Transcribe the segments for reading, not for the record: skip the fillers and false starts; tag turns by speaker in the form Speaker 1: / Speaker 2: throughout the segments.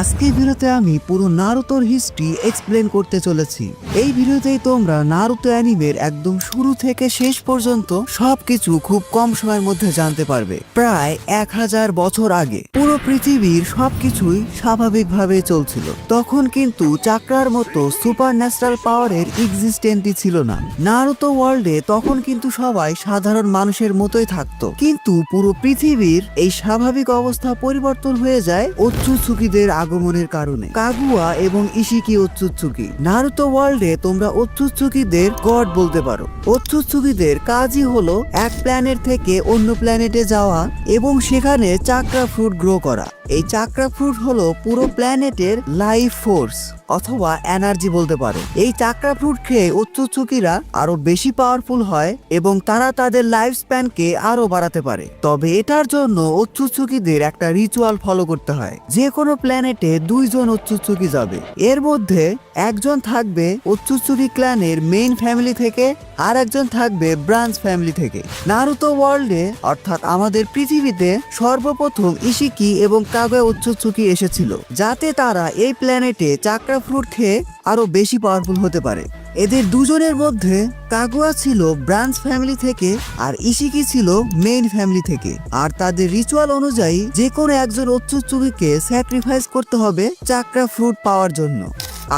Speaker 1: আজকের ভিডিওতে আমি পুরো নারুতোর হিস্ট্রি এক্সপ্লেন করতে চলেছি। এই ভিডিওতেই তোমরা নারুতো অ্যানিমের একদম শুরু থেকে শেষ পর্যন্ত সবকিছু খুব কম সময়ের মধ্যে জানতে পারবে। প্রায় 1000 বছর আগে পুরো পৃথিবীর সবকিছুই স্বাভাবিকভাবে চলছিল। তখন কিন্তু চাকরার মতো সুপার ন্যাচারাল পাওয়ারের এক্সিস্টেন্টই ছিল না। নারুতো ওয়ার্ল্ডে তখন কিন্তু সবাই সাধারণ মানুষের মতোই থাকতো, কিন্তু পুরো পৃথিবীর এই স্বাভাবিক অবস্থা পরিবর্তন হয়ে যায় ওৎসুৎসুকিদের আগমনের কারণে। কাগুয়া এবং ইশিকি ওৎসুৎসুকি। নারুতো ওয়ার্ল্ডে তোমরা ওৎসুৎসুকিদের গড বলতে পারো। ওৎসুৎসুকিদের কাজই হলো এক প্ল্যানেট থেকে অন্য প্ল্যানেটে যাওয়া এবং সেখানে চাকরা ফ্রুট গ্রো করা। এই চাকরা ফ্রুট হলো পুরো প্ল্যানেটের লাইফ ফোর্স অথবা এনার্জি বলতে পারো। এই চাকরা ফ্রুট খেয়ে ওৎসুৎসুকিরা আরো বেশি পাওয়ারফুল হয় এবং তারা তাদের লাইফ স্প্যানকে আরো বাড়াতে পারে। তবে এটার জন্য ওৎসুৎসুকিদের একটা রিচুয়াল ফলো করতে হয়। যে কোনো প্ল্যানেটে 2 জন ওৎসুৎসুকি যাবে। এর মধ্যে একজন থাকবে ওৎসুৎসুকি ক্ল্যানের মেইন ফ্যামিলি থেকে, আর একজন থাকবে ব্রাঞ্চ ফ্যামিলি থেকে। নারুতো ওয়ার্ল্ডে অর্থাৎ আমাদের পৃথিবীতে সর্বপ্রথম ইশিকি এবং কাগুয়া ওৎসুৎসুকি এসেছিল, যাতে তারা এই প্ল্যানেটে চাকরা ফ্রুট খেয়ে আরো বেশি পাওয়ারফুল হতে পারে। এদের দুজনের মধ্যে কাগুয়া ছিল ব্রাঞ্চ ফ্যামিলি থেকে আর ইশিকি ছিল মেইন ফ্যামিলি থেকে। আর তাদের রিচুয়াল অনুযায়ী যে কোনো একজন ওৎসুৎসুকিকে স্যাক্রিফাইস করতে হবে চাকরা ফ্রুট পাওয়ার জন্য।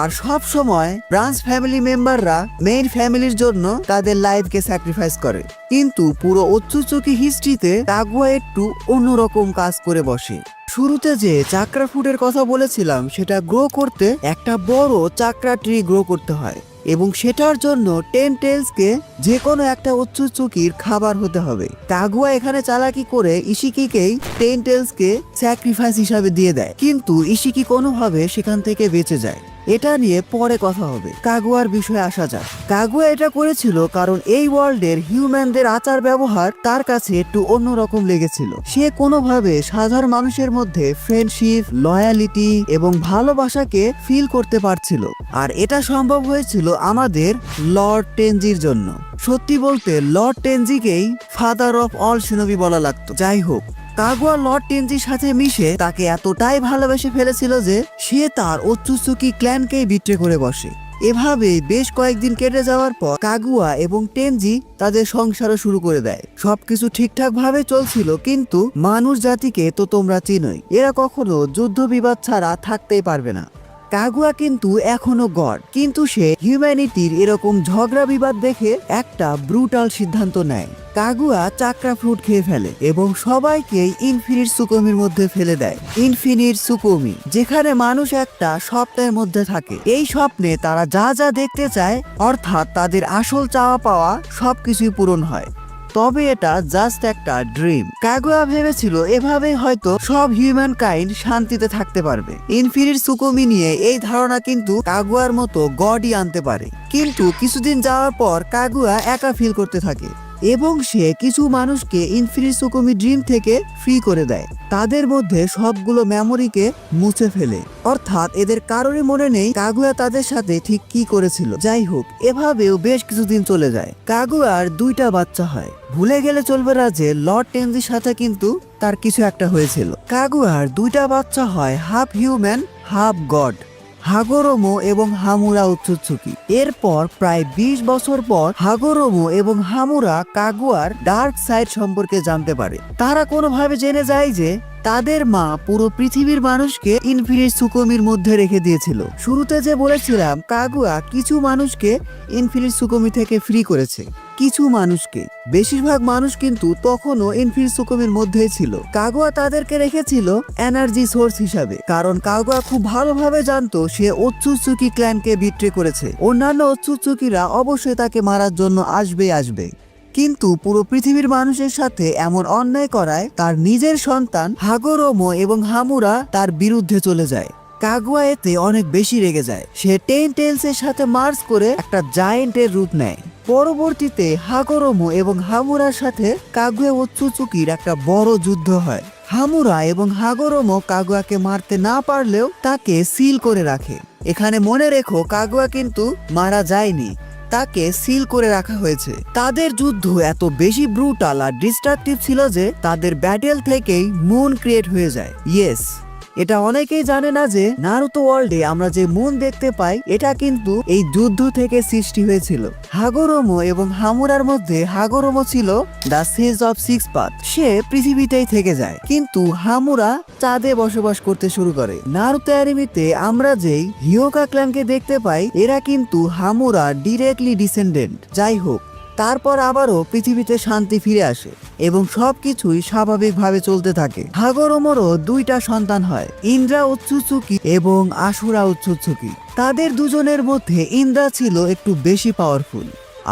Speaker 1: আর সব সময় ব্রাঞ্চ ফ্যামিলি মেম্বাররা মেইন ফ্যামিলির জন্য তাদের লাইফকে স্যাক্রিফাইস করে। কিন্তু পুরো ওৎসুৎসুকি হিস্ট্রিতে কাগুয়া একটু অন্যরকম কাজ করে বসে। শুরুতে যে চাকরা ফ্রুটের কথা বলেছিলাম, সেটা গ্রো করতে একটা বড় চাকরা ট্রি গ্রো করতে হয় এবং সেটার জন্য 10 টেলসকে যে কোনো একটা ওৎসুৎসুকির খাবার হতে হবে। কাগুয়া এখানে চালাকি করে ইশিকিকেই 10 টেলসকে স্যাক্রিফাইস হিসাবে দিয়ে দেয়, কিন্তু ইশিকি কোনোভাবে সেখান থেকে বেঁচে যায়। এটা নিয়ে পরে কথা হবে। কাগুয়ার বিষয়ে আসা যাক। কাগুয়া এটা করেছিল কারণ এই ওয়ার্ল্ডের হিউম্যানদের আচার ব্যবহার তার কাছে একটু অন্যরকম লেগেছিল। সে কোনোভাবে সাধারণ মানুষের মধ্যে ফ্রেন্ডশিপ, লয়ালিটি এবং ভালোবাসাকে ফিল করতে পারছিল। আর এটা সম্ভব হয়েছিল আমাদের লর্ড টেনজির জন্য। সত্যি বলতে লর্ড টেনজিকেই ফাদার অফ অল শিনোবি বলা লাগতো। যাই হোক, কাগুয়া লর্ড টেনজির সাথে মিশে তাকে এতটাই ভালোবেসে ফেলেছিল যে সে তার ওৎসুৎসুকি ক্ল্যানকেই বিট্রে করে বসে। এভাবে বেশ কয়েকদিন কেটে যাওয়ার পর কাগুয়া এবং টেনজি তাদের সংসারও শুরু করে দেয়। সবকিছু ঠিকঠাক ভাবে চলছিল, কিন্তু মানুষ জাতিকে তো তোমরা চিনোই, এরা কখনো যুদ্ধ বিবাদ ছাড়া থাকতেই পারবে না। কাগুয়া কিন্তু এখনো গড, কিন্তু সে হিউম্যানিটির এরকম ঝগড়া বিবাদ দেখে একটা ব্রুটাল সিদ্ধান্ত নেয়। কাগুয়া চাকরা ফ্রুট খেয়ে ফেলে এবং সবাইকে ইনফিনিট সুকুমির মধ্যে ফেলে দেয়। ইনফিনিট সুকুমি, যেখানে মানুষ একটা স্বপ্নের মধ্যে থাকে। এই স্বপ্নে তারা যা যা দেখতে চায়, অর্থাৎ তাদের আসল চাওয়া পাওয়া সবকিছুই পূরণ হয়। তবে এটা জাস্ট একটা ড্রিম। কাগুয়া ভেবেছিল এভাবেই হয়তো সব হিউম্যান কাইন্ড শান্তিতে থাকতে পারবে। ইনফিনিট সুকুমি নিয়ে এই ধারণা কিন্তু কাগুয়ার মতো গডই আনতে পারে। কিন্তু কিছুদিন যাওয়ার পর কাগুয়া একা ফিল করতে থাকে এবং সে কিছু মানুষকে ইনফিনিট সুকুমি ড্রিম থেকে ফ্রি করে দেয়। তাদের মধ্যে সবগুলো মেমোরিকে মুছে ফেলে, অর্থাৎ এদের কারোরই মনে নেই কাগুয়া তাদের সাথে ঠিক কি করেছিল। যাই হোক, এভাবেও বেশ কিছুদিন চলে যায়। কাগুয়ার 2টা বাচ্চা হয়। ভুলে গেলে চলবে না যে লর্ড টেনজির সাথে কিন্তু তার কিছু একটা হয়েছিল। কাগুয়ার 2টা বাচ্চা হয় হাফ হিউম্যান হাফ গড, হাগোরোমো এবং হামুরা ওৎসুৎসুকি। এরপর প্রায় 20 বছর পর হাগোরোমো এবং হামুরা কাগুয়ার ডার্ক সাইড সম্পর্কে জানতে পারে। তারা কোনোভাবে জেনে যায় যে তাদের মা পুরো পৃথিবীর মানুষকে ইনফিনিট সুকুমির মধ্যে রেখে দিয়েছিল। শুরুতে যে বলেছিলাম কাগুয়া কিছু মানুষকে ইনফিনিট সুকুমি থেকে ফ্রি করেছে, কিছু মানুষকে। বেশিরভাগ মানুষ কিন্তু তখনও ইনফিনিট সুকুমির মধ্যেই ছিল। কাগুয়া তাদেরকে রেখেছিল এনার্জি সোর্স হিসাবে, কারণ কাগুয়া খুব ভালোভাবে জানতো সে ওৎসুৎসুকি ক্ল্যানকে বিট্রে করেছে। অন্যান্য ওৎসুৎসুকিরা অবশ্যই তাকে মারার জন্য আসবে। কিন্তু পুরো পৃথিবীর মানুষের সাথে এমন অন্যায় করায় তার নিজের সন্তান হাগোরোমো এবং হামুরা তার বিরুদ্ধে চলে যায়। কাগুয়া এতে অনেক বেশি রেগে যায়। সে 10 টেলসের সাথে মার্চ করে একটা জায়েন্টের রূপ নেয়। পরবর্তীতে হাগোরোমো এবং হামুরার সাথে কাগুয়া ওৎসুৎসুকির একটা বড় যুদ্ধ হয়। হামুরা এবং হাগোরোমো কাগুয়াকে মারতে না পারলেও তাকে সিল করে রাখে। এখানে মনে রেখো, কাগুয়া কিন্তু মারা যায়নি, তাকে সিল করে রাখা হয়েছে। তাদের যুদ্ধ এত বেশি ব্রুটাল আর ডিস্ট্রাকটিভ ছিল যে তাদের ব্যাটেল থেকেই মুন ক্রিয়েট হয়ে যায়। ইয়েস, এটা অনেকেই জানে না যে নারুতো ওয়ার্ল্ডে আমরা যে মুন দেখতে পাই এটা কিন্তু এই যুদ্ধ থেকে সৃষ্টি হয়েছিল। হাগোরোমো এবং হামুরার মধ্যে হাগোরোমো ছিল the sage of six path. সে পৃথিবীতেই থেকে যায়, কিন্তু হামুরা চাঁদে বসবাস করতে শুরু করে। নারুতো অ্যানিমেতে আমরা যেই হিয়োকা ক্ল্যানকে দেখতে পাই এরা কিন্তু হামুরা ডিরেক্টলি ডিসেন্ডেন্ট। যাই হোক, তারপর আবারও পৃথিবীতে শান্তি ফিরে আসে এবং সবকিছুই স্বাভাবিকভাবে চলতে থাকে। হাগোরোমোরও দুইটা সন্তান হয়, ইন্দ্রা উৎসুৎসুকি এবং আশুরা উৎসুৎসুকি। তাদের দুজনের মধ্যে ইন্দ্রা ছিল একটু বেশি পাওয়ারফুল,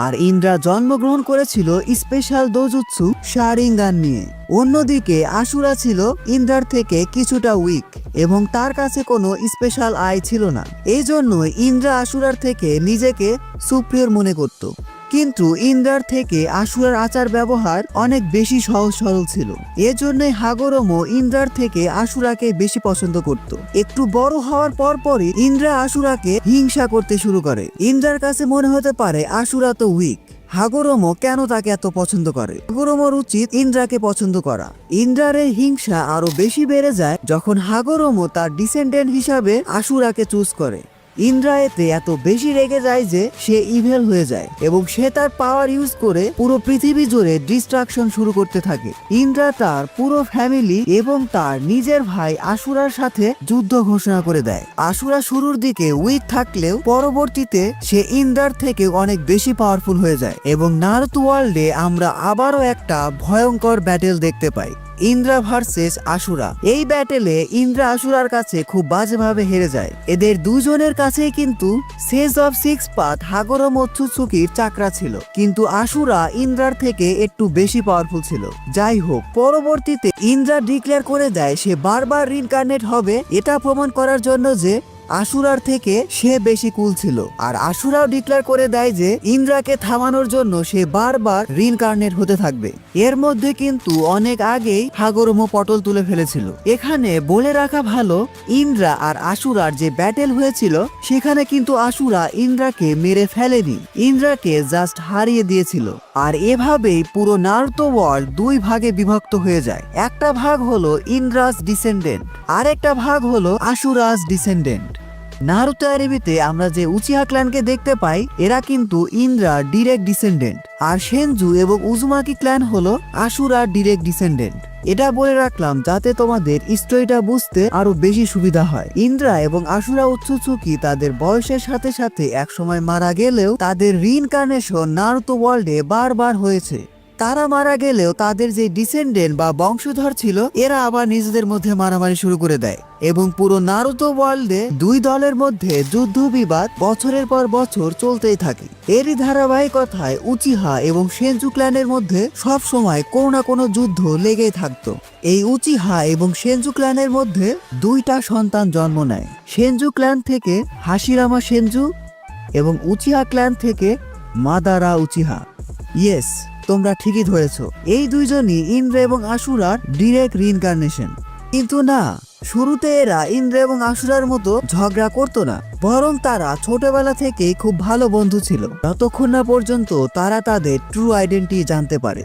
Speaker 1: আর ইন্দ্রা জন্মগ্রহণ করেছিল স্পেশাল দোজুৎসু শারিঙ্গান নিয়ে। অন্যদিকে আশুরা ছিল ইন্দ্রার থেকে কিছুটা উইক এবং তার কাছে কোনো স্পেশাল আই ছিল না। এই জন্যই ইন্দ্রা আশুরার থেকে নিজেকে সুপ্রিয়র মনে করত। কিন্তু ইন্দ্রার থেকে আশুরার আচার ব্যবহার অনেক বেশি সহজ সরল ছিল। এজন্যই হাগোরোমো ইন্দ্রার থেকে আশুরাকে বেশি পছন্দ করত। একটু বড় হওয়ার পরপরই ইন্দ্রা আশুরাকে হিংসা করতে শুরু করে। ইন্দ্রার কাছে মনে হতে পারে আশুরা তো উইক, হাগোরোমো কেন তাকে এত পছন্দ করে। হাগোরোমোর উচিত ইন্দ্রাকে পছন্দ করা। ইন্দ্রার এই হিংসা আরো বেশি বেড়ে যায় যখন হাগোরোমো তার ডিসেন্ডেন্ট হিসাবে আশুরাকে চুজ করে। ইন্দ্রা এতে এত বেশি রেগে যায় যে সে ইভেল হয়ে যায় এবং সে তার পাওয়ার ইউজ করে পুরো পৃথিবী জুড়ে ডিস্ট্রাকশন শুরু করতে থাকে। ইন্দ্রা তার পুরো ফ্যামিলি এবং তার নিজের ভাই আশুরার সাথে যুদ্ধ ঘোষণা করে দেয়। আশুরা শুরুর দিকে উইক থাকলেও পরবর্তীতে সে ইন্দ্রার থেকে অনেক বেশি পাওয়ারফুল হয়ে যায় এবং নারুতো ওয়ার্ল্ডে আমরা আবারও একটা ভয়ঙ্কর ব্যাটেল দেখতে পাই, ইন্দ্রা ভার্সেস আশুরা। এই ব্যাটেলে ইন্দ্রা আশুরার কাছে খুব বাজেভাবে হেরে যায়। এদের দুজনের কাছেই কিন্তু সেজ অফ সিক্স পাথ হাগোরোমো উৎসুৎসুকির চাকরা ছিল, কিন্তু আশুরা ইন্দ্রার থেকে একটু বেশি পাওয়ারফুল ছিল। যাই হোক, পরবর্তীতে ইন্দ্রা ডিক্লেয়ার করে দেয় সে বারবার রিইনকার্নেট হবে, এটা প্রমাণ করার জন্য যে আশুরার থেকে সে বেশি কুল ছিল। আর আশুরাও ডিক্লেয়ার করে দেয় যে ইন্দ্রাকে থামানোর জন্য সে বারবার রিইনকার্নেট হতে থাকবে। এর মধ্যে কিন্তু অনেক আগেই হাগোরোমো পটল তুলে ফেলেছিল। এখানে বলে রাখা ভালো, ইন্দ্রা আর আশুরার যে ব্যাটেল হয়েছিল সেখানে কিন্তু আশুরা ইন্দ্রাকে মেরে ফেলেনি, ইন্দ্রাকে জাস্ট হারিয়ে দিয়েছিল। আর এভাবেই পুরো নারুতো ওয়ার্ল্ড দুই ভাগে বিভক্ত হয়ে যায়। একটা ভাগ হলো ইন্দ্রাস ডিসেন্ডেন্ট, আর একটা ভাগ হলো আশুরাস ডিসেন্ডেন্ট। নারুতো অ্যানিমেতে আমরা যে উচিহা ক্ল্যানকে দেখতে পাই এরা কিন্তু ইন্দ্রার ডিরেক্ট ডিসেন্ডেন্ট, আর সেনজু এবং উজুমাকি ক্ল্যান হলো আশুরার ডিরেক্ট ডিসেন্ডেন্ট। এটা বলে রাখলাম যাতে তোমাদের স্টোরিটা বুঝতে আরো বেশি সুবিধা হয়। ইন্দ্রা এবং আশুরা উৎসুৎসুকি তাদের বয়সের সাথে সাথে একসময় মারা গেলেও তাদের রিইনকার্নেশন নারুতো ওয়ার্ল্ডে বারবার হয়েছে। তারা মারা গেলেও তাদের যে ডিসেন্ডেন্ট বা বংশধর ছিল এরা আবার নিজেদের মধ্যে মারামারি শুরু করে দেয় এবং পুরো নারুতো ওয়ার্ল্ডে দুই দলের মধ্যে যুদ্ধ বিবাদ বছরের পর বছর চলতেই থাকে। এরই ধারাবাহিকতায় উচিহা এবং সেনজু ক্ল্যানের মধ্যে সব সময় কোনো না কোনো যুদ্ধ লেগেই থাকতো। এই উচিহা এবং সেনজু ক্ল্যানের মধ্যে দুইটা সন্তান জন্ম নেয়। সেনজু ক্ল্যান থেকে হাশিরামা সেনজু এবং উচিহা ক্ল্যান থেকে মাদারা উচিহা। ইয়েস, তোমরা ঠিকই ধরেছ, এই দুইজনই ইন্দ্রা এবং আশুরার ডিরেক্ট রিইনকার্নেশন। কিন্তু না, শুরুতে এরা ইন্দ্রা এবং আশুরার মতো ঝগড়া করতো না, বরং তারা ছোটবেলা থেকেই খুব ভালো বন্ধু ছিল, যতক্ষণ না পর্যন্ত তারা তাদের ট্রু আইডেন্টিটি জানতে পারে।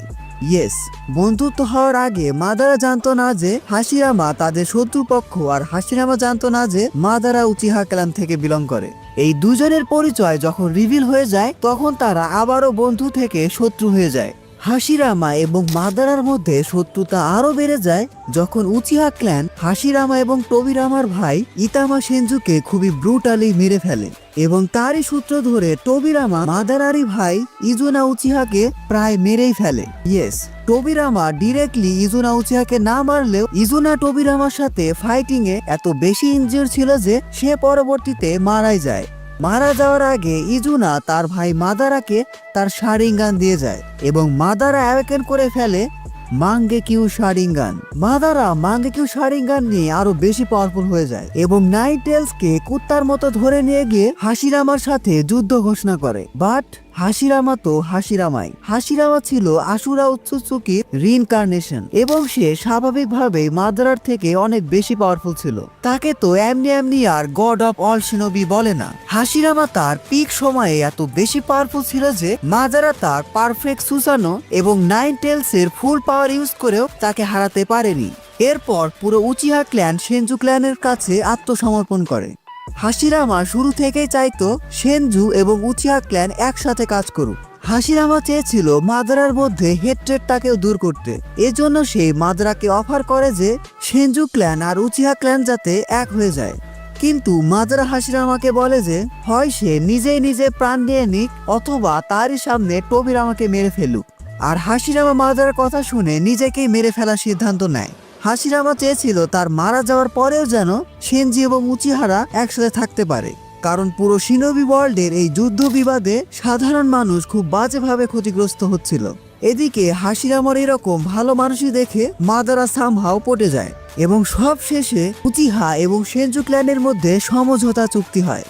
Speaker 1: ইয়েস, বন্ধুত্ব হওয়ার আগে মাদারা জানতো না যে হাশিরামা তাদের শত্রুপক্ষ, আর হাশিরামা জানতো না যে মাদারা উচিহা ক্ল্যান থেকে বিলং করে। এই দুজনের পরিচয় যখন রিভিল হয়ে যায় তখন তারা আবারও বন্ধু থেকে শত্রু হয়ে যায়। হাশিরামা এবং মাদারার মধ্যে শত্রুতা আরো বেড়ে যায় যখন উচিহা ক্ল্যান হাশিরামা এবং টোবিরামার ভাই ইতামা সেনজুকে খুবই ব্রুটালি মেরে ফেলে এবং তারই সূত্র ধরে টোবিরামা মাদারারি ভাই ইজুনা উচিহাকে প্রায় মেরেই ফেলে। ইয়েস, টোবিরামা ডিরেক্টলি ইজুনা উচিহাকে না মারলেও ইজুনা টোবিরামার সাথে ফাইটিং এ এত বেশি ইনজিওর ছিল যে সে পরবর্তীতে মারাই যায়। মারা যাওয়ার আগে ইজুনা তার ভাই মাদারাকে তার শারিঙ্গান দিয়ে যায় এবং মাদারা অ্যাওয়েকেন করে ফেলে মাঙ্গেকিউ শারিঙ্গান। মাদারা মাঙ্গেকিউ শারিঙ্গান নিয়ে আরো বেশি পাওয়ারফুল হয়ে যায় এবং নাইট টেলসকে কুত্তার মতো ধরে নিয়ে গিয়ে হাশিরামার সাথে যুদ্ধ ঘোষণা করে। বাট হাশিরামা তো হাশিরামাই। হাশিরামা ছিল আশুরা উৎসুৎসুকির রিইনকার্নেশন এবং সে স্বাভাবিকভাবেই মাদারার থেকে অনেক বেশি পাওয়ারফুল ছিল। তাকে তো এমনি এমনি আর গড অফ অল শিনোবি বলে না। হাশিরামা তার পিক সময়ে এত বেশি পাওয়ারফুল ছিল যে মাদারা তার পারফেক্ট সুসানো এবং নাইন টেলস এর ফুল পাওয়ার ইউজ করেও তাকে হারাতে পারেনি। এরপর পুরো উচিহা ক্ল্যান সেনজু ক্ল্যানের কাছে আত্মসমর্পণ করে। হাশিরামা শুরু থেকেই চাইতো সেনজু এবং উচিহা ক্ল্যান একসাথে কাজ করুক। হাশিরামা চেয়েছিল মাদারার মধ্যে হেট্রেডটাকেও দূর করতে। এজন্য সে মাদারাকে অফার করে যে সেনজু ক্ল্যান আর উচিহা ক্ল্যান যাতে এক হয়ে যায়। কিন্তু মাদারা হাশিরামাকে বলে যে হয় সে নিজেই নিজে প্রাণ নিয়ে নিক অথবা তারই সামনে টোবিরামাকে মেরে ফেলুক। আর হাশিরামা মাদারার কথা শুনে নিজেকেই মেরে ফেলার সিদ্ধান্ত নেয়। হাশিরামা চেয়েছিল তার মারা যাওয়ার পরেও যেন সেনজি এবং উচিহারা একসাথে থাকতে পারে, কারণ পুরো শিনোবি ওয়ার্ল্ডের এই যুদ্ধ বিবাদে সাধারণ মানুষ খুব বাজেভাবে ক্ষতিগ্রস্ত হচ্ছিল। এদিকে হাশিরামার এরকম ভালো মানুষই দেখে মাদারা সামহাও পটে যায় এবং সব শেষে উচিহা এবং সেনজু ক্ল্যানের মধ্যে সমঝোতা চুক্তি হয়।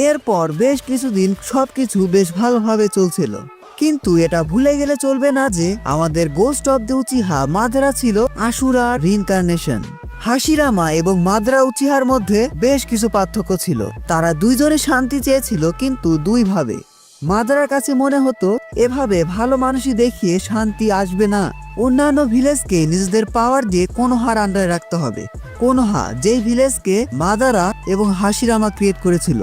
Speaker 1: এরপর বেশ কিছুদিন সবকিছু বেশ ভালোভাবে চলছিল, কিন্তু এটা ভুলে গেলে চলবে না যে আমাদের ghost of the Uchiha Madara ছিল আশুরার রিইনকার্নেশন। হাশিরামা এবং মাদারা উচিহার মধ্যে বেশ কিছু পার্থক্য ছিল। তারা দুইজনে শান্তি চেয়েছিল, কিন্তু দুইভাবে। মাদারার কাছে মনে হতো এভাবে ভালো মানুষই দেখিয়ে শান্তি আসবে না। অন্যান্য ভিলেজকে নিজেদের পাওয়ার দিয়ে কোনোহার আন্ডারে রাখতে হবে। কোনোহা যেই ভিলেজকে মাদারা এবং হাশিরামা ক্রিয়েট করেছিল,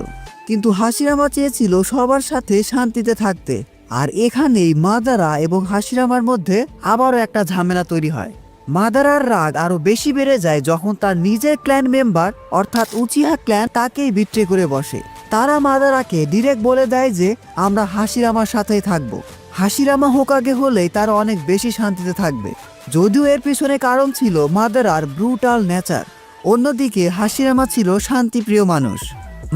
Speaker 1: কিন্তু হাশিরামা চেয়েছিল সবার সাথে শান্তিতে থাকতে। আর এখানেই মাদারা এবং হাশিরামার মধ্যে আবারও একটা ঝামেলা তৈরি হয়। মাদারার রাগ আরো বেশি বেড়ে যায় যখন তার নিজের ক্ল্যান মেম্বার অর্থাৎ উচিহা ক্ল্যান তাকেই বিট্রে করে বসে। তারা মাদারাকে ডিরেক্ট বলে দেয় যে আমরা হাশিরামার সাথেই থাকবো। হাশিরামা হোকাগে হলেই তারা অনেক বেশি শান্তিতে থাকবে। যদিও এর পিছনে কারণ ছিল মাদারার ব্রুটাল নেচার। অন্যদিকে হাশিরামা ছিল শান্তিপ্রিয় মানুষ।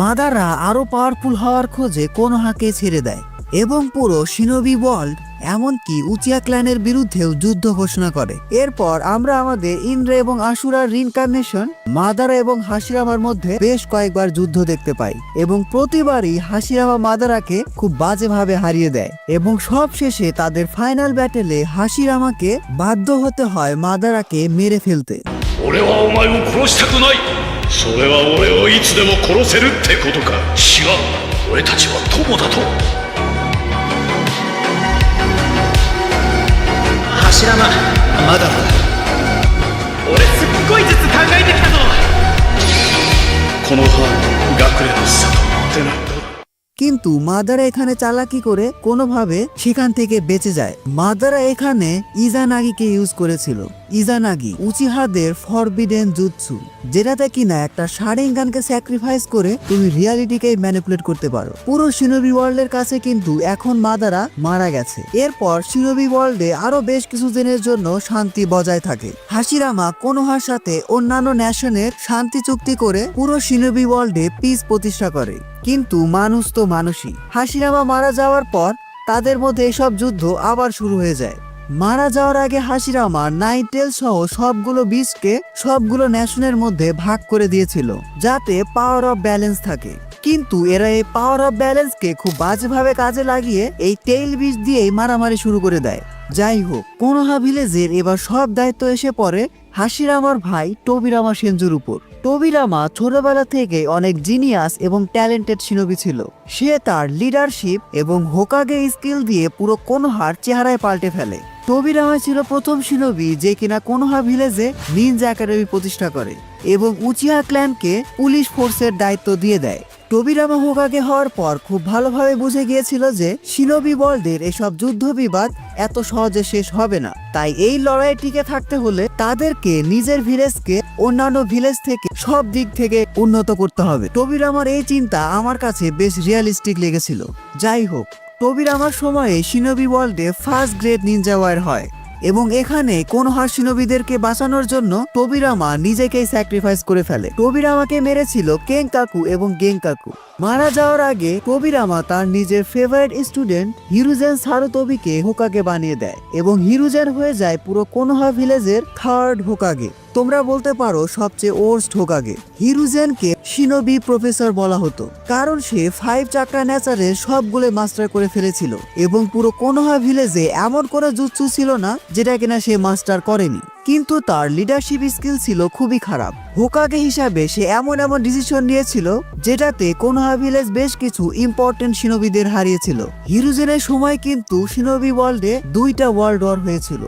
Speaker 1: মাদারা আরো পাওয়ারফুল হওয়ার খোঁজে কোনোহাকে ছেড়ে দেয় এবং পুরো শিনোবি ওয়ার্ল্ড এমনকি উচিহা ক্ল্যানের বিরুদ্ধেও যুদ্ধ ঘোষণা করে। এরপর আমরা আমাদের ইন্দ্রা এবং আশুরার রিইনকার্নেশন মাদারা এবং হাশিরামার মধ্যে বেশ কয়েকবার যুদ্ধ দেখতে পাই এবং প্রতিবারই হাশিরামা মাদারাকে খুব বাজেভাবে হারিয়ে দেয় এবং সব শেষে তাদের ফাইনাল ব্যাটেলে হাশিরামাকে বাধ্য হতে হয় মাদারাকে মেরে ফেলতে।
Speaker 2: হাশিরামা মাদারা俺すっごい術考えてきたぞこの葉学連の里ってなると
Speaker 1: কিন্তু মাদারা এখানে চালাকি করে কোনোভাবে সেখান থেকে বেঁচে যায়। মাদারা এখানে ইজানাগিকে ইউজ করেছিল। ইজানাগি উচিহাদের ফরবিডেন জুৎসু, যেটাতে কিনা একটা শারিঙ্গানকে স্যাক্রিফাইস করে তুমি রিয়ালিটিকে ম্যানিপুলেট করতে পারো। পুরো শিনোবি ওয়ার্ল্ডের কাছে কিন্তু এখন মাদারা মারা গেছে। এরপর শিনোবি ওয়ার্ল্ডে আরো বেশ কিছু দিনের জন্য শান্তি বজায় থাকে। হাশিরামা কোনোহার সাথে অন্যান্য ন্যাশনের শান্তি চুক্তি করে পুরো শিনোবি ওয়ার্ল্ডে পিস প্রতিষ্ঠা করে। কিন্তু মানুষ তো মানুষই। হাশিরামা মারা যাওয়ার পর তাদের মধ্যে এসব যুদ্ধ আবার শুরু হয়ে যায়। মারা যাওয়ার আগে হাশিরামা নাইটেল সহ সবগুলো বিচকে সবগুলো ন্যাশনের মধ্যে ভাগ করে দিয়েছিল যাতে পাওয়ার অফ ব্যালেন্স থাকে। কিন্তু এরা এই পাওয়ার অফ ব্যালেন্সকে খুব বাজেভাবে কাজে লাগিয়ে এই টেইল বিচ দিয়েই মারামারি শুরু করে দেয়। যাই হোক, কোনোহা ভিলেজের এবার সব দায়িত্ব এসে পড়ে হাশিরামার ভাই টোবিরামা সেনজুর উপর। টোবিরামা ছোটবেলা থেকে অনেক জিনিয়াস এবং ট্যালেন্টেড শিনোবি ছিল। সে তার লিডারশিপ এবং হোকাগে স্কিল দিয়ে পুরো কোনোহার চেহারায় পাল্টে ফেলে। টোবিরামা ছিল প্রথম শিনোবি যে কিনা কোনোহা ভিলেজে নিনজা একাডেমি প্রতিষ্ঠা করে এবং উচিহা ক্ল্যানকে পুলিশ ফোর্সের দায়িত্ব দিয়ে দেয়। টোবিরামা হোকাগে হওয়ার পর খুব ভালোভাবে বুঝে গিয়েছিল যে শিনোবি ওয়ার্ল্ডের এসব যুদ্ধ বিবাদ এত সহজে শেষ হবে না। তাই এই লড়াইয়ে টিকে থাকতে হলে তাদেরকে নিজের ভিলেজকে অন্যান্য ভিলেজ থেকে সব দিক থেকে উন্নত করতে হবে। টোবিরামার এই চিন্তা আমার কাছে বেশ রিয়ালিস্টিক লেগেছিল। যাই হোক, টোবিরামার সময়ে শিনোবি ওয়ার্ল্ডে ফার্স্ট গ্রেড নিনজা ওয়ার হয় এবং এখানে কোনোহা শিনোবিদেরকে বাঁচানোর জন্য টোবিরামা নিজেকেই স্যাক্রিফাইস করে ফেলে। টোবিরামাকে মেরেছিল কেনকাকু এবং গেনকাকু। মারা যাওয়ার আগে টোবিরামা তার নিজের ফেভারিট স্টুডেন্ট হিরুজেন সারুতোবিকে হোকাগে বানিয়ে দেয় এবং হিরুজেন হয়ে যায় পুরো কোনোহা ভিলেজের থার্ড হোকাগে। তোমরা বলতে পারো সবচেয়ে ওর্স্ট হোকাগে। হিরুজেনকে শিনোবি প্রফেসর বলা হতো কারণ সে 5 চাকরা নেচারের সবগুলো মাস্টার করে ফেলেছিল এবং পুরো কোনোহা ভিলেজে এমন কোনো জুৎসু ছিল না যেটা কিনা সে মাস্টার করেনি। কিন্তু তার লিডারশিপ স্কিল ছিল খুবই খারাপ। হোকাগে হিসাবে সে এমন ডিসিশন নিয়েছিল যেটাতে কোনোহা ভিলেজ বেশ কিছু ইম্পর্টেন্ট শিনোবিদের হারিয়েছিল। হিরুজেনের সময় কিন্তু শিনোবি ওয়ার্ল্ডে 2টা ওয়ার্ল্ড ওয়ার হয়েছিল।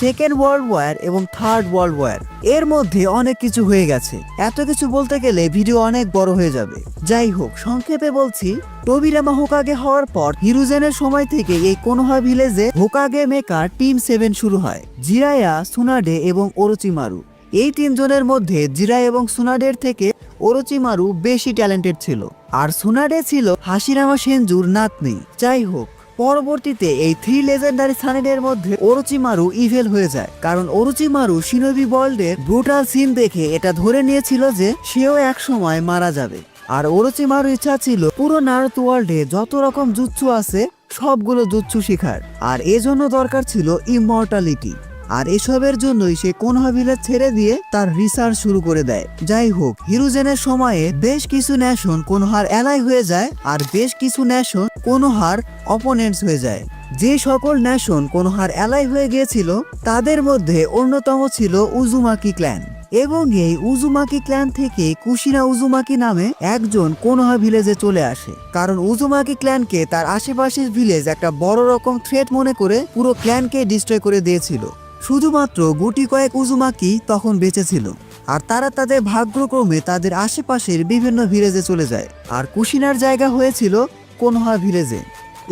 Speaker 1: সেকেন্ড ওয়ার্ল্ড ওয়ার এবং থার্ড ওয়ার্ল্ড ওয়ার। এর মধ্যে অনেক কিছু হয়ে গেছে, এত কিছু বলতে গেলে ভিডিও অনেক বড় হয়ে যাবে। যাই হোক, সংক্ষেপে বলছি, টোবিরামা হোকাগে হওয়ার পর হিরুজেনের সময় থেকে এই কোনোহা ভিলেজে হোকাগে মেকার টিম 7 শুরু হয়। জিরায়া, সুনাডে এবং ওরোচিমারু। এই তিনজনের মধ্যে জিরায়া এবং সুনাডের থেকে ওরোচিমারু বেশি ট্যালেন্টেড ছিল, আর সুনাডে ছিল হাশিরামা সেনজুর নাতনি। যাই হোক, পরবর্তীতে এই 3 লেজেন্ডারি সানিনের মধ্যে ওরোচিমারু ইভেল হয়ে যায়, কারণ ওরোচিমারু শিনোবি ওয়ার্ল্ডের ব্রুটাল সিন দেখে এটা ধরে নিয়েছিল যে সেও এক সময় মারা যাবে। আর ওরোচিমারু ইচ্ছা ছিল পুরো নারুতো ওয়ার্ল্ডে যত রকম জুৎসু আছে সবগুলো জুৎসু শেখার, আর এজন্য দরকার ছিল ইমমর্টালিটি। আর এসবের জন্যই সে কোনোহা ভিলেজ ছেড়ে দিয়ে তার রিসার্চ শুরু করে দেয়। যাই হোক, হিরুজেনের সময়ে বেশ কিছু ন্যাশন কোনোহার অ্যালাই হয়ে যায়, আর বেশ কিছু ন্যাশন কোনোহার অপোনেন্টস হয়ে যায়। যে সকল ন্যাশন কোনোহার অ্যালাই হয়ে গিয়েছিল তাদের মধ্যে অন্যতম ছিল উজুমাকি ক্ল্যান, এবং এই উজুমাকি ক্ল্যান থেকে কুশিনা উজুমাকি নামে একজন কোনোহা ভিলেজে চলে আসে, কারণ উজুমাকি ক্ল্যানকে তার আশেপাশের ভিলেজ একটা বড় রকম থ্রেট মনে করে পুরো ক্ল্যানকে ডিস্ট্রয় করে দিয়েছিল। শুধুমাত্র গুটি কয়েক উজুমাকি তখন বেঁচে ছিল, আর তারা তাদের ভাগ্যক্রমে তাদের আশেপাশের বিভিন্ন ভিলেজে চলে যায়, আর কুশিনার জায়গা হয়েছিল কোনোহা ভিলেজে।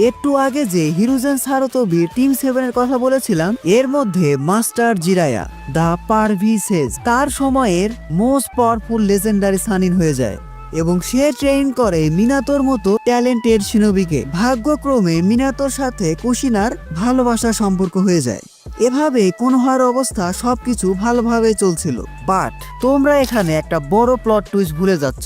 Speaker 1: একটু আগে যে হিরুজেন সারোতোবির টিম 7 এর কথা বলেছিলাম, এর মধ্যে মাস্টার জিরায়া দা পারভিসেজ তার সময়ের মোস্ট পাওয়ারফুল লেজেন্ডারি সানিন হয়ে যায়, এবং সে ট্রেন করে মিনাতোর মতো ট্যালেন্টেড শিনোবিকে। ভাগ্যক্রমে মিনাতোর সাথে কুশিনার ভালোবাসার সম্পর্ক হয়ে যায়। এভাবে কোনোহার অবস্থা সবকিছু ভালোভাবে চলছিল, বাট তোমরা এখানে একটা বড় প্লট টুইস্ট ভুলে যাচ্ছ।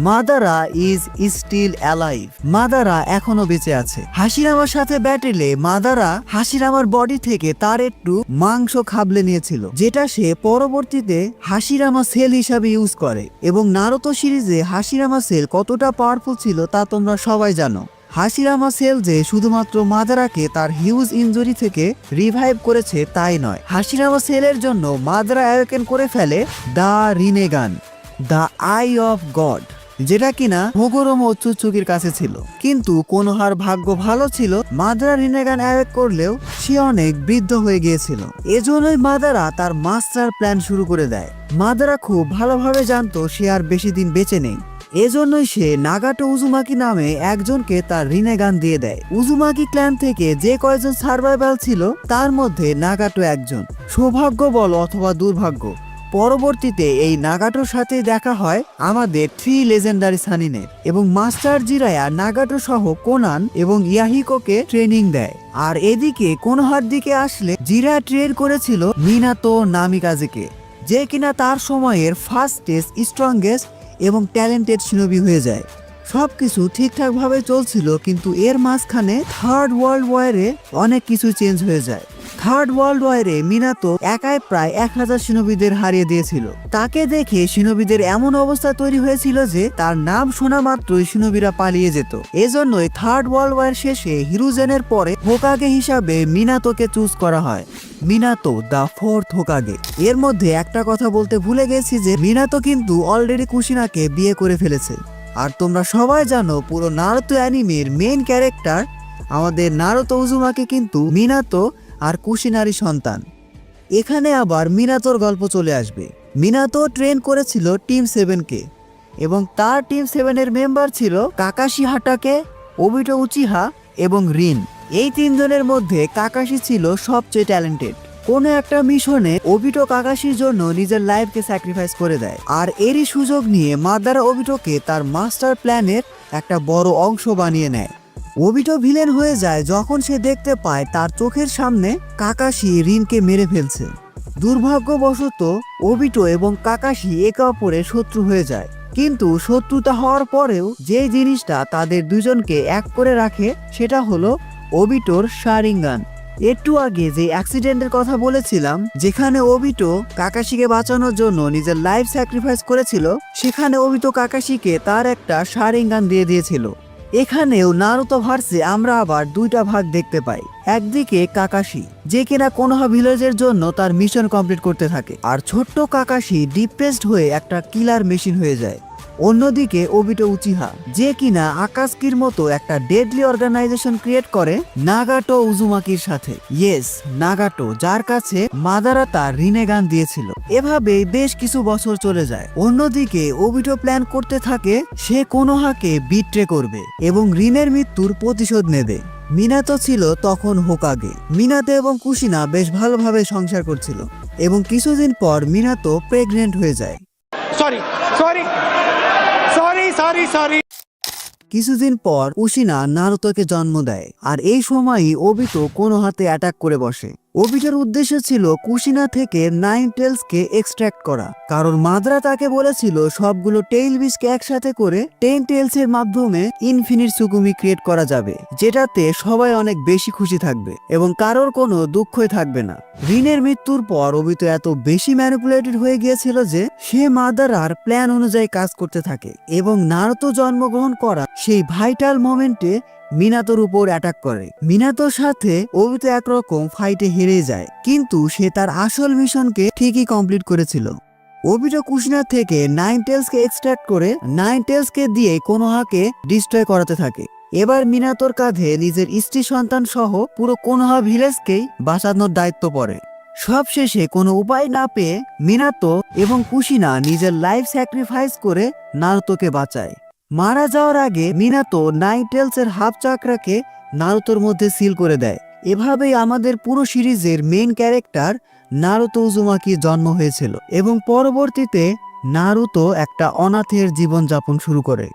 Speaker 1: Madara is still alive. Madara এখনো বেঁচে আছে। হাশিরামার সাথে ব্যাটেলে মাদারা হাশিরামার বডি থেকে তার একটু মাংস খাবলে নিয়েছিল, যেটা সে পরবর্তীতে হাশিরামা সেল হিসাবে ইউজ করে। এবং নারুতো সিরিজে হাশিরামা সেল কতটা পাওয়ারফুল ছিল তা তোমরা সবাই জানো। হাশিরামা সেল যে শুধুমাত্র মাদারাকে তার হিউজ ইনজুরি থেকে রিভাইভ করেছে তাই নয়, হাশিরামা সেলের জন্য মাদারা অ্যাওয়েকেন করে ফেলে the Rinnegan, the I of god, যেটা কিনা হোগোরোমা ওৎসুৎসুকির কাছে ছিল। কিন্তু কোনোহার ভাগ্য ভালো ছিল, মাদারা রিনেগান অ্যাওয়েক করলেও সে অনেক বৃদ্ধ হয়ে গিয়েছিল। এজন্যই মাদারা তার মাস্টার প্ল্যান শুরু করে দেয়। মাদারা খুব ভালোভাবে জানতো সে আর বেশি দিন বেঁচে নেই, এজন্যই সে নাগাটো উজুমাকি নামে একজনকে তার রিনেগান দিয়ে দেয়। উজুমাকি ক্ল্যান থেকে যে কয়জন সার্ভাইভাল ছিল তার মধ্যে নাগাটো একজন। সৌভাগ্য বল অথবা দুর্ভাগ্য, পরবর্তীতে এই নাগাটোর সাথে দেখা হয় আমাদের 3 লেজেন্ডারি সানিনের, এবং মাস্টার জিরায়া নাগাটো সহ কোনান এবং ইয়াহিকোকে ট্রেনিং দেয়। আর এদিকে কোনোহার দিকে আসলে জিরা ট্রেন করেছিল মিনাতো নামিকাজেকে, যে কিনা তার সময়ের ফাস্টেস্ট, স্ট্রংগেস্ট এবং ট্যালেন্টেড শিনোবি হয়ে যায়। সবকিছু ঠিকঠাক ভাবে চলছিল, কিন্তু এর মাঝখানে থার্ড ওয়ার্ল্ড ওয়ারে অনেক কিছু চেঞ্জ হয়ে যায়। থার্ড ওয়ার্ল্ড ওয়ারে মিনাতো একাই প্রায় 1000 শিনোবিদের হারিয়ে দিয়েছিল। তাকে দেখে শিনোবিদের এমন অবস্থা তৈরি হয়েছিল যে তার নাম শোনা মাত্রই শিনোবিরা পালিয়ে যেত। এজন্যই থার্ড ওয়ার্ল্ড ওয়ার শেষে হিরুজেনের পরে হোকাগে হিসাবে মিনাতোকে চুজ করা হয়, মিনাতো দ্য 4th হোকাগে। এর মধ্যে একটা কথা বলতে ভুলে গেছি যে মিনাতো কিন্তু অলরেডি কুশিনাকে বিয়ে করে ফেলেছে। আর তোমরা সবাই জানো পুরো নারুতো অ্যানিমের মেইন ক্যারেক্টার আমাদের নারুতো উজুমাকি কিন্তু মিনাতো আর কুশিনারি সন্তান। এখানে আবার মিনাতোর গল্প চলে আসবে। মিনাতো ট্রেন করেছিল টিম 7কে, এবং তার টিম 7 এর মেম্বার ছিল কাকাশি হাটাকে, ওবিটো উচিহা এবং রিন। এই 3 জনের মধ্যে কাকাশি ছিল সবচেয়ে ট্যালেন্টেড। কোনো একটা মিশনে ওবিটো কাকাশির জন্য নিজের লাইফকে স্যাক্রিফাইস করে দেয়, আর এরই সুযোগ নিয়ে মাদারা ওবিটোকে তার মাস্টার প্ল্যানের একটা বড় অংশ বানিয়ে নেয়। ওবিটো ভিলেন হয়ে যায় যখন সে দেখতে পায় তার চোখের সামনে কাকাশি রিনকে মেরে ফেলছে। দুর্ভাগ্যবশত ওবিটো এবং কাকাশি একে অপরের শত্রু হয়ে যায়, কিন্তু শত্রুতা হওয়ার পরেও যে জিনিসটা তাদের দুজনকে এক করে রাখে সেটা হলো ওবিটোর শারিঙ্গান। একটু আগে যে অ্যাক্সিডেন্টের কথা বলেছিলাম, যেখানে ওবিটো কাকাশিকে বাঁচানোর জন্য নিজের লাইফ স্যাক্রিফাইস করেছিল, সেখানে ওবিটো কাকাশিকে তার একটা শারিঙ্গান দিয়ে দিয়েছিল। এখানেও নারুতো ভার্সে আমরা আবার 2টা ভাগ দেখতে পাই। একদিকে কাকাশি, যে কিনা কোনোহা ভিলেজের জন্য তার মিশন কমপ্লিট করতে থাকে, আর ছোট্ট কাকাশি ডিপ্রেসড হয়ে একটা কিলার মেশিন হয়ে যায়। অন্যদিকে ওবিটো উচিহা, যে কিনা আকাসকির মতো একটা ডেডলি অর্গানাইজেশন ক্রিয়েট করে নাগাটো উজুমাকির সাথে। ইয়েস, নাগাটো, যার কাছে মাদারা তার রিনেগান দিয়েছিল। এভাবেই বেশ কিছু বছর চলে যায়। অন্যদিকে ওবিটো প্ল্যান করতে থাকে সে কোনোহাকে বিট্রে করবে এবং রিনের মৃত্যুর প্রতিশোধ নেবে। মিনাতো ছিল তখন হোকাগে। মিনাতো এবং কুশিনা বেশ ভালোভাবে সংসার করছিল এবং কিছুদিন পর মিনাতো প্রেগনেন্ট হয়ে যায়।
Speaker 2: সরি।
Speaker 1: কিছুদিন পর কুশিনা নারুতোকে জন্ম দেয়, আর এই সময়ই ওবিটো কোনোহাতে অ্যাটাক করে বসে। ওবিটোর উদ্দেশ্য ছিল কুশিনা থেকে নাইন টেলসকে এক্সট্রাক্ট করা, কারণ মাদ্রা তাকে বলেছিল সবগুলো টেইল বিচকে একসাথে করে 10 টেলস এর মাধ্যমে ইনফিনিট সুকুমি ক্রিয়েট করা যাবে, যেটাতে সবাই অনেক বেশি খুশি থাকবে এবং কারোর কোনো দুঃখই থাকবে না। রিনের মৃত্যুর পর ওবিটো এত বেশি ম্যানিপুলেটেড হয়ে গিয়েছিল যে সে মাদারার প্ল্যান অনুযায়ী কাজ করতে থাকে এবং নারুতো জন্মগ্রহণ করা সেই ভাইটাল মোমেন্টে মিনাতোর উপর অ্যাটাক করে। মিনাতোর সাথে ওবিতো একরকম ফাইটে হেরে যায়, কিন্তু সে তার আসল মিশনকে ঠিকই কমপ্লিট করেছিল। ওবিটো কুশিনা থেকে নাইন টেলসকে এক্সট্রাক্ট করে নাইন টেলসকে দিয়ে কোনোহাকে ডিস্ট্রয় করাতে থাকে। এবার মিনাতোর কাঁধে নিজের স্ত্রী সন্তান সহ পুরো কোনোহা ভিলেজকেই বাঁচানোর দায়িত্ব পড়ে। সবশেষে কোনো উপায় না পেয়ে মিনাতো এবং কুশিনা নিজের লাইফ স্যাক্রিফাইস করে নারুতোকে বাঁচায়। মারা যাওয়ার আগে মিনাতো নাইন টেলস এর হাফ চাকরাকে নারুতোর মধ্যে সিল করে দেয়। এভাবেই আমাদের পুরো সিরিজের মেইন ক্যারেক্টার নারুতো উজুমাকির জন্ম হয়েছিল এবং পরবর্তীতে নারুতো একটা অনাথের জীবনযাপন শুরু করে।